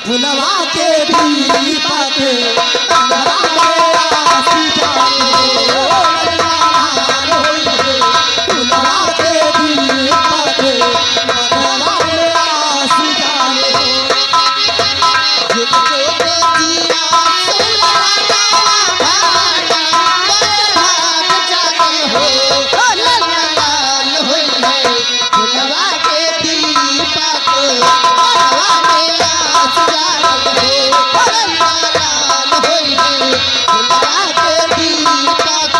फुलवा के दीपक मनवा में आस जागे लाल होई है फुलवा के दीपक मनवा में आस जागे जिसके दिया सुलाना भागा भाग जागे हो लाल होई है फुलवा के दीपक मनवा में आस जागे हो लाल होई है फुलवा के दीपक